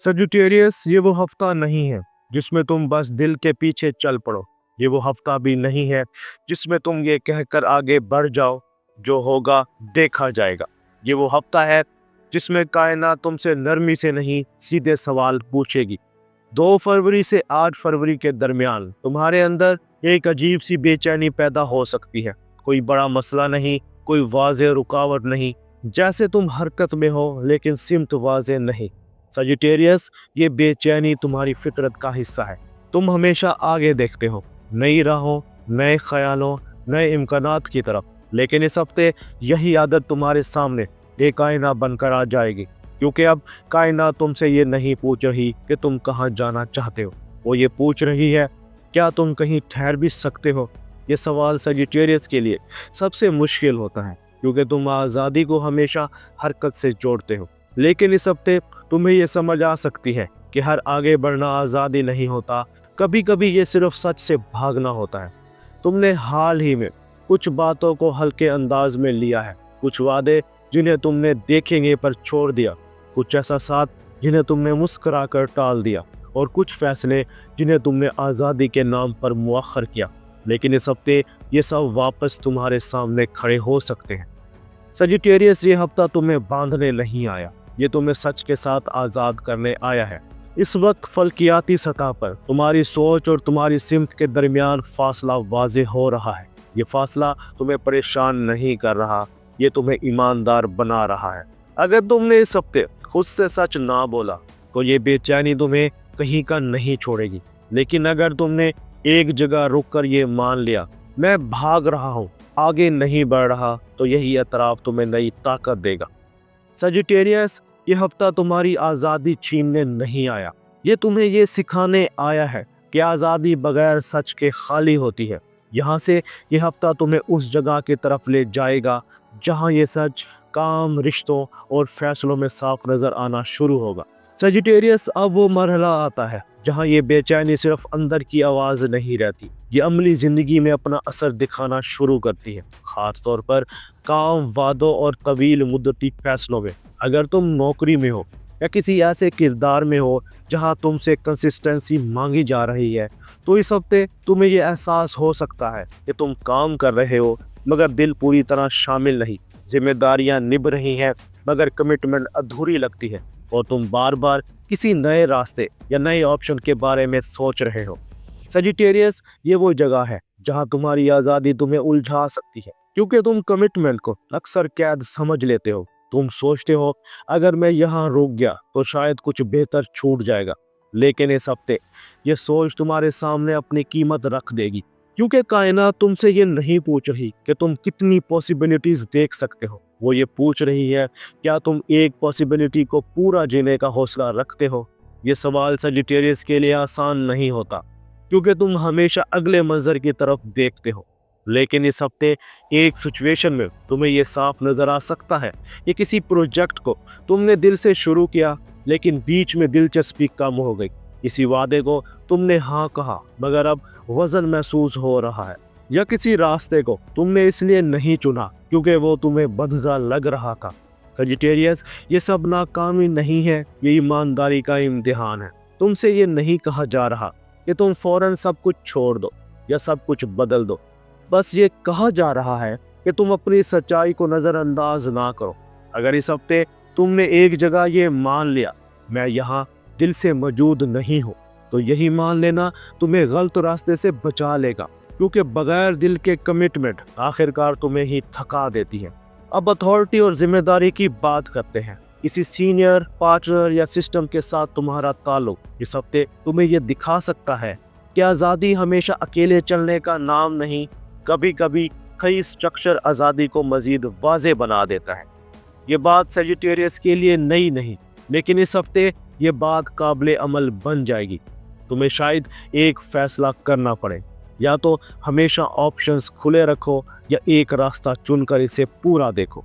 Sagittarius, ये वो हफ्ता नहीं है जिसमें तुम बस दिल के पीछे चल पड़ो। ये वो हफ्ता भी नहीं है जिसमें तुम ये कहकर आगे बढ़ जाओ, जो होगा देखा जाएगा। ये वो हफ्ता है जिसमें कायनात तुमसे नरमी से नहीं, सीधे सवाल पूछेगी। 2 फरवरी से 8 फरवरी के दरमियान तुम्हारे अंदर एक अजीब सी बेचैनी पैदा हो सकती है। कोई बड़ा मसला नहीं, कोई वाज़ेह रुकावट नहीं, जैसे तुम हरकत में हो लेकिन सिमत वाज़ेह नहीं। सजिटेरियस, ये बेचैनी तुम्हारी फितरत का हिस्सा है। तुम हमेशा आगे देखते हो, नई राहों, नए ख्यालों, नए इम्कानात की तरफ। लेकिन इस हफ्ते यही आदत तुम्हारे सामने एक आईना बनकर आ जाएगी, क्योंकि अब कायनात तुमसे ये नहीं पूछ रही कि तुम कहाँ जाना चाहते हो, वो ये पूछ रही है क्या तुम कहीं ठहर भी सकते हो। ये सवाल सजिटेरियस के लिए सबसे मुश्किल होता है, क्योंकि तुम आज़ादी को हमेशा हरकत से जोड़ते हो। लेकिन इस हफ्ते तुम्हें ये समझ आ सकती है कि हर आगे बढ़ना आज़ादी नहीं होता, कभी कभी ये सिर्फ सच से भागना होता है। तुमने हाल ही में कुछ बातों को हल्के अंदाज में लिया है, कुछ वादे जिन्हें तुमने देखेंगे पर छोड़ दिया, कुछ ऐसा साथ जिन्हें तुमने मुस्करा कर टाल दिया, और कुछ फैसले जिन्हें तुमने आज़ादी के नाम पर मुअख्खर किया। लेकिन इस हफ्ते ये सब वापस तुम्हारे सामने खड़े हो सकते हैं। सजिटेरियस, ये हफ्ता तुम्हें बांधने नहीं आया, ये तुम्हें सच के साथ आज़ाद करने आया है। इस वक्त फल्कियाती सतह पर तुम्हारी सोच और तुम्हारी सिमत के दरमियान फासला वाज़ेह हो रहा है। ये फासला तुम्हें परेशान नहीं कर रहा, ये तुम्हें ईमानदार बना रहा है। अगर तुमने इस हफ्ते खुद से सच ना बोला तो ये बेचैनी तुम्हें कहीं का नहीं छोड़ेगी। लेकिन अगर तुमने एक जगह रुक कर ये मान लिया, मैं भाग रहा हूँ, आगे नहीं बढ़ रहा, तो यही एतराफ़ तुम्हें नई ताकत देगा। सजिटेरियस, ये हफ्ता तुम्हारी आज़ादी छीनने नहीं आया, ये तुम्हें ये सिखाने आया है कि आज़ादी बगैर सच के खाली होती है। यहाँ से ये हफ्ता तुम्हें उस जगह की तरफ ले जाएगा जहाँ ये सच काम, रिश्तों और फैसलों में साफ नज़र आना शुरू होगा। सजिटेरियस, अब वो मरहला आता है जहाँ ये बेचैनी सिर्फ अंदर की आवाज़ नहीं रहती, ये अमली ज़िंदगी में अपना असर दिखाना शुरू करती है, ख़ास तौर पर काम, वादों और तवील मुद्दती फैसलों में। अगर तुम नौकरी में हो या किसी ऐसे किरदार में हो जहां तुमसे कंसिस्टेंसी मांगी जा रही है, तो इस हफ्ते तुम्हें ये एहसास हो सकता है कि तुम काम कर रहे हो मगर दिल पूरी तरह शामिल नहीं, जिम्मेदारियां निभ रही हैं मगर कमिटमेंट अधूरी लगती है, और तुम बार बार किसी नए रास्ते या नए ऑप्शन के बारे में सोच रहे हो। सजिटेरियस, ये वो जगह है जहां तुम्हारी आज़ादी तुम्हें उलझा सकती है, क्योंकि तुम कमिटमेंट को अक्सर कैद समझ लेते हो। तुम सोचते हो अगर मैं यहाँ रुक गया तो शायद कुछ बेहतर छूट जाएगा। लेकिन इस हफ्ते ये सोच तुम्हारे सामने अपनी कीमत रख देगी, क्योंकि कायनात तुमसे ये नहीं पूछ रही कि तुम कितनी पॉसिबिलिटीज देख सकते हो, वो ये पूछ रही है क्या तुम एक पॉसिबिलिटी को पूरा जीने का हौसला रखते हो। ये सवाल सजिटेरियस के लिए आसान नहीं होता, क्योंकि तुम हमेशा अगले मंजर की तरफ देखते हो। लेकिन इस हफ्ते एक सिचुएशन में तुम्हें यह साफ नजर आ सकता है कि किसी प्रोजेक्ट को तुमने दिल से शुरू किया लेकिन बीच में दिलचस्पी कम हो गई। किसी वादे को तुमने हाँ कहा मगर अब वजन महसूस हो रहा है, या किसी रास्ते को तुमने इसलिए नहीं चुना क्योंकि वो तुम्हें बंधा लग रहा था। सजिटेरियस, ये सब नाकामी नहीं है, ये ईमानदारी का इम्तिहान है। तुमसे ये नहीं कहा जा रहा कि तुम फौरन सब कुछ छोड़ दो या सब कुछ बदल दो, बस ये कहा जा रहा है कि तुम अपनी सच्चाई को नज़रअंदाज ना करो। अगर इस हफ्ते तुमने एक जगह ये मान लिया मैं यहाँ दिल से मौजूद नहीं हूँ, तो यही मान लेना तुम्हें गलत रास्ते से बचा लेगा, क्योंकि बगैर दिल के कमिटमेंट आखिरकार तुम्हें ही थका देती है। अब अथॉरिटी और जिम्मेदारी की बात करते हैं। किसी सीनियर, पार्टनर या सिस्टम के साथ तुम्हारा ताल्लुक इस हफ्ते तुम्हें यह दिखा सकता है कि आज़ादी हमेशा अकेले चलने का नाम नहीं, कभी कभी कई स्ट्रक्चर आज़ादी को मज़ीद वाज़ेह बना देता है। ये बात सजिटेरियस के लिए नई नहीं, लेकिन इस हफ्ते ये बात काबिल अमल बन जाएगी। तुम्हें शायद एक फ़ैसला करना पड़े, या तो हमेशा ऑप्शंस खुले रखो या एक रास्ता चुनकर इसे पूरा देखो।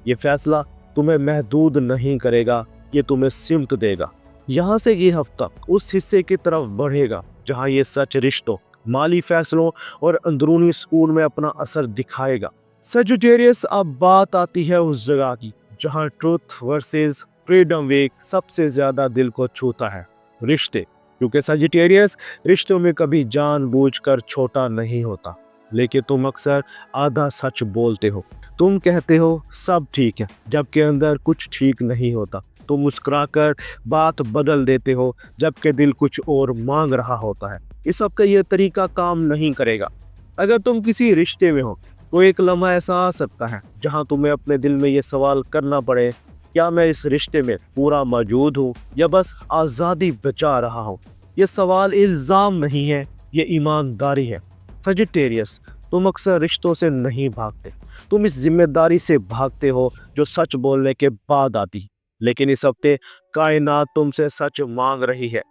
ये फ़ैसला तुम्हें महदूद नहीं करेगा, ये तुम्हें सिमत देगा। यहाँ से ये हफ्ता उस हिस्से की तरफ बढ़ेगा जहाँ ये सच रिश्तों, माली फैसलों और अंदरूनी सुकून में अपना असर दिखाएगा। सजिटेरियस, अब बात आती है उस जगह की जहाँ ट्रुथ वर्सेस फ्रीडम वीक सबसे ज्यादा दिल को छूता है रिश्ते, क्योंकि सजिटेरियस रिश्तों में कभी जानबूझकर छोटा नहीं होता, लेकिन तुम अक्सर आधा सच बोलते हो। तुम कहते हो सब ठीक है जबकि अंदर कुछ ठीक नहीं होता। तुम मुस्कुराकर बात बदल देते हो जबकि दिल कुछ और मांग रहा होता है। इस सब का ये तरीका काम नहीं करेगा। अगर तुम किसी रिश्ते में हो तो एक लम्हा ऐसा आ सकता है जहां तुम्हें अपने दिल में ये सवाल करना पड़े, क्या मैं इस रिश्ते में पूरा मौजूद हूँ या बस आज़ादी बचा रहा हूँ। ये सवाल इल्ज़ाम नहीं है, ये ईमानदारी है। सजिटेरियस, तुम अक्सर रिश्तों से नहीं भागते, तुम इस जिम्मेदारी से भागते हो जो सच बोलने के बाद आती। लेकिन इस हफ्ते कायनात तुमसे सच मांग रही है।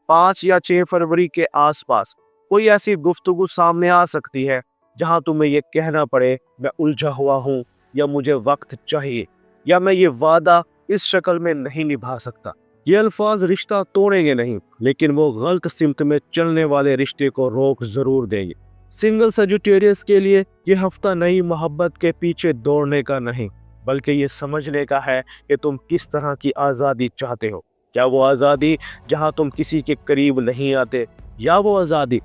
5 या 6 फरवरी के आसपास कोई ऐसी गुफ्तगू सामने आ सकती है जहां तुम्हें ये कहना पड़े, मैं उलझा हुआ हूँ, या मुझे वक्त चाहिए, या मैं ये वादा इस शक्ल में नहीं निभा सकता। ये अल्फाज रिश्ता तोड़ेंगे नहीं, लेकिन वो गलत सिमत में चलने वाले रिश्ते को रोक जरूर देंगे। सिंगल सजिटेरियस के लिए ये हफ्ता नई मोहब्बत के पीछे दौड़ने का नहीं, बल्कि ये समझने का है कि तुम किस तरह की आज़ादी चाहते हो। क्या वो आज़ादी जहां तुम किसी के करीब नहीं आते, या वो आज़ादी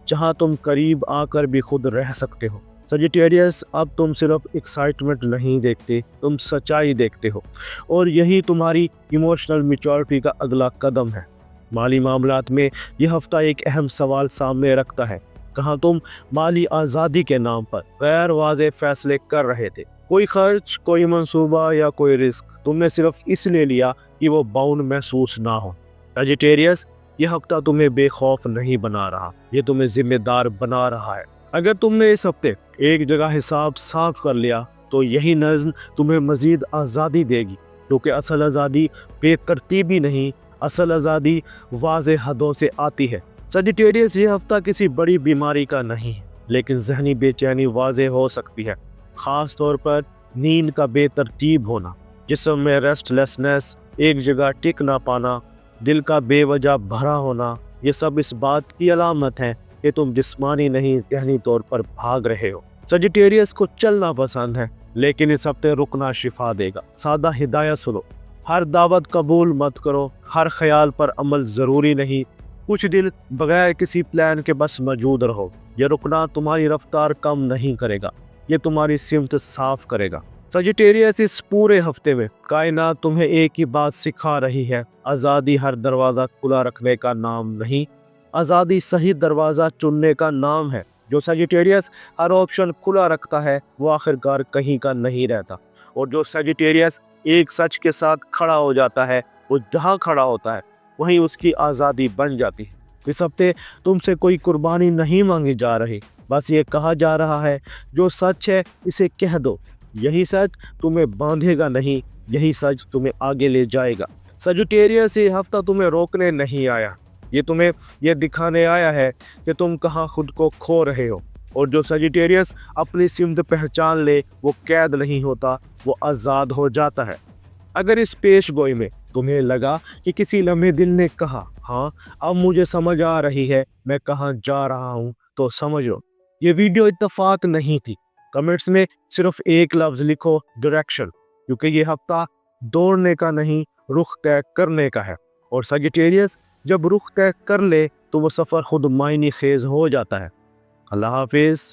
जहां तुम करीब आकर भी खुद रह सकते हो। सजिटेरियस, अब तुम सिर्फ एक्साइटमेंट नहीं देखते, तुम सच्चाई देखते हो, और यही तुम्हारी इमोशनल मैच्योरिटी का अगला कदम है। माली मामलात में यह हफ्ता एक अहम सवाल सामने रखता है। कहाँ तुम माली आज़ादी के नाम पर गैर वाज़ेह फैसले कर रहे थे? कोई खर्च, कोई मंसूबा या कोई रिस्क तुमने सिर्फ इसलिए लिया कि वो बाउंड महसूस ना हो। सजिटेरियस, यह हफ्ता तुम्हें बेखौफ नहीं बना रहा, ये तुम्हें जिम्मेदार बना रहा है। अगर तुमने इस हफ्ते एक जगह हिसाब साफ कर लिया तो यही नज़्म तुम्हें मज़ीद आज़ादी देगी, क्योंकि असल आज़ादी बेतरतीबी नहीं, असल आज़ादी वाज़ेह हदों से आती है। सजिटेरियस, ये हफ्ता किसी बड़ी बीमारी का नहीं है, लेकिन जहनी बेचैनी वाज़ेह हो सकती है, ख़ास तौर पर नींद का बेतरतीब होना, जिस्म में रेस्टलेसनेस, एक जगह टिक ना पाना, दिल का बेवजह भरा होना। ये सब इस बात की अलामत है कि तुम जिस्मानी नहीं जहनी तौर पर भाग रहे हो। सजिटेरियस को चलना पसंद है, लेकिन इस हफ्ते रुकना शिफा देगा। सादा हिदायत सुनो, हर दावत कबूल मत करो, हर ख्याल पर अमल ज़रूरी नहीं, कुछ दिन बगैर किसी प्लान के बस मौजूद रहो। ये रुकना तुम्हारी रफ्तार कम नहीं करेगा, ये तुम्हारी सिमत साफ करेगा। सजिटेरियस, इस पूरे हफ्ते में कायनात तुम्हें एक ही बात सिखा रही है, आज़ादी हर दरवाज़ा खुला रखने का नाम नहीं, आज़ादी सही दरवाज़ा चुनने का नाम है। जो सजिटेरियस हर ऑप्शन खुला रखता है वो आखिरकार कहीं का नहीं रहता, और जो सजिटेरियस एक सच के साथ खड़ा हो जाता है वो जहाँ खड़ा होता है वहीं उसकी आज़ादी बन जाती है। इस हफ्ते तुमसे कोई कुर्बानी नहीं मांगी जा रही, बस ये कहा जा रहा है जो सच है इसे कह दो। यही सच तुम्हें बांधेगा नहीं, यही सच तुम्हें आगे ले जाएगा। सजिटेरियस, ये हफ्ता तुम्हें रोकने नहीं आया, ये तुम्हें ये दिखाने आया है कि तुम कहाँ खुद को खो रहे हो। और जो सजिटेरियस अपनी सिमत पहचान ले वो कैद नहीं होता, वो आज़ाद हो जाता है। अगर इस पेश गोई में तुम्हें लगा कि किसी लम्हे दिल ने कहा, हाँ अब मुझे समझ आ रही है मैं कहाँ जा रहा हूँ, तो समझो ये वीडियो इत्तफाक नहीं थी। कमेंट्स में सिर्फ एक लफ्ज़ लिखो, डायरेक्शन, क्योंकि ये हफ्ता दौड़ने का नहीं रुख तय करने का है। और सजिटेरियस, जब रुख तय कर ले तो वो सफ़र खुद मायने खेज हो जाता है। अल्लाह हाफिज़।